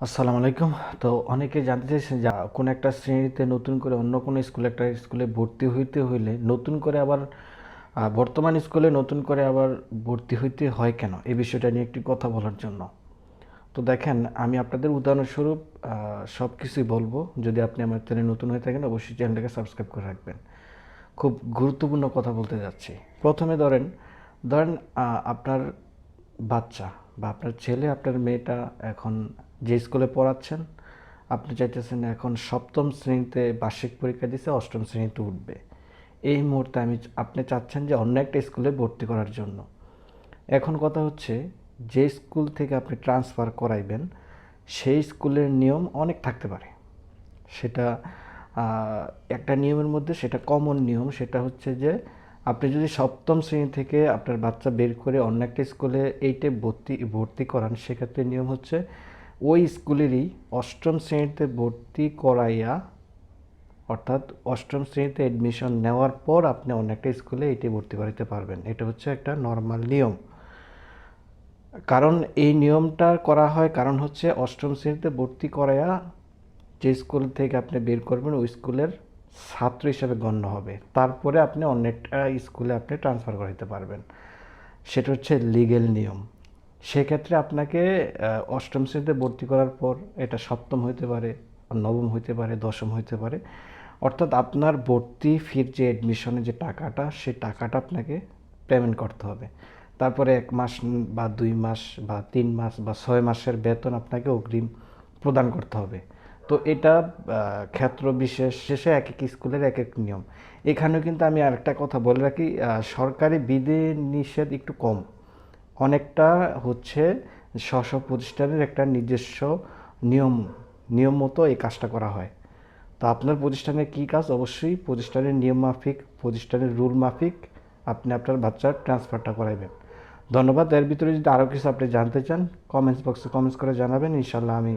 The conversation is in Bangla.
আসসালামু আলাইকুম। তো অনেকে জানতে চাইছেন যে কোন একটা শ্রেণীতে নতুন করে অন্য কোনো স্কুলে ভর্তি হইতে হইলে নতুন করে আবার বর্তমান স্কুলে নতুন করে আবার ভর্তি হইতে হয় কেন? এই বিষয়টা নিয়ে একটি কথা বলার জন্য। তো দেখেন, আমি আপনাদের উদাহরণস্বরূপ সব কিছুই বলবো। যদি আপনি আমার চ্যানেলে নতুন হয়ে থাকেন অবশ্যই চ্যানেলটাকে সাবস্ক্রাইব করে রাখবেন। খুব গুরুত্বপূর্ণ কথা বলতে যাচ্ছি। প্রথমে ধরেন ধরেন আপনার বাচ্চা বা আপনার ছেলে আপনার মেয়েটা এখন যে স্কুলে পড়াচ্ছেন, আপনি চাইতেছেন এখন সপ্তম শ্রেণীতে বার্ষিক পরীক্ষা দিছে, অষ্টম শ্রেণীতে উঠবে। এই মুহূর্তে আপনি চাচ্ছেন যে অন্য একটা স্কুলে ভর্তি করার জন্য। এখন কথা হচ্ছে, যে স্কুল থেকে আপনি ট্রান্সফার করাইবেন সেই স্কুলের নিয়ম অনেক থাকতে পারে। সেটা একটা নিয়মের মধ্যে সেটা কমন নিয়ম, সেটা হচ্ছে যে আপনি যদি সপ্তম শ্রেণী থেকে আপনার বাচ্চা বের করে অন্য একটা স্কুলে এইটে ভর্তি করান, সেক্ষেত্রে নিয়ম হচ্ছে ওই স্কুলেরই অষ্টম শ্রেণীতে ভর্তি করাইয়া, অর্থাৎ অষ্টম শ্রেণীতে অ্যাডমিশন নেওয়ার পর আপনি অন্য একটা স্কুলে এইটে ভর্তি করাইতে পারবেন। এটা হচ্ছে একটা নর্মাল নিয়ম। কারণ এই নিয়মটা করা হয় কারণ হচ্ছে অষ্টম শ্রেণীতে ভর্তি করাইয়া যে স্কুল থেকে আপনি বের করবেন ওই স্কুলের ছাত্র হিসেবে গণ্য হবে, তারপরে আপনি অন্য একটা স্কুলে আপনি ট্রান্সফার করাইতে পারবেন। সেটা হচ্ছে লিগেল নিয়ম। সেক্ষেত্রে আপনাকে অষ্টম শ্রেণীতে ভর্তি করার পর এটা সপ্তম হইতে পারে, নবম হইতে পারে, দশম হইতে পারে, অর্থাৎ আপনার ভর্তি ফির যে অ্যাডমিশনের যে টাকাটা, সেই টাকাটা আপনাকে পেমেন্ট করতে হবে। তারপরে 1 মাস বা 2 মাস বা 3 মাস বা 6 মাসের বেতন আপনাকে অগ্রিম প্রদান করতে হবে। তো এটা ক্ষেত্র বিশেষ শেষে এক এক স্কুলের এক এক নিয়ম। এখানেও কিন্তু আমি আরেকটা কথা বলে রাখি, সরকারি বিধি নিষেধ একটু কম, অনেকটা হচ্ছে স্ব প্রতিষ্ঠানের একটা নিজস্ব নিয়ম নিয়ম মতো এই কাজটা করা হয়। তো আপনার প্রতিষ্ঠানের কী কাজ, অবশ্যই প্রতিষ্ঠানের নিয়ম মাফিক, প্রতিষ্ঠানের রুল মাফিক আপনি আপনার বাচ্চার ট্রান্সফারটা করাইবেন। ধন্যবাদ। এর ভিতরে যদি আরও কিছু আপনি জানতে চান কমেন্টস বক্সে কমেন্টস করে জানাবেন, ইনশাল্লাহ আমি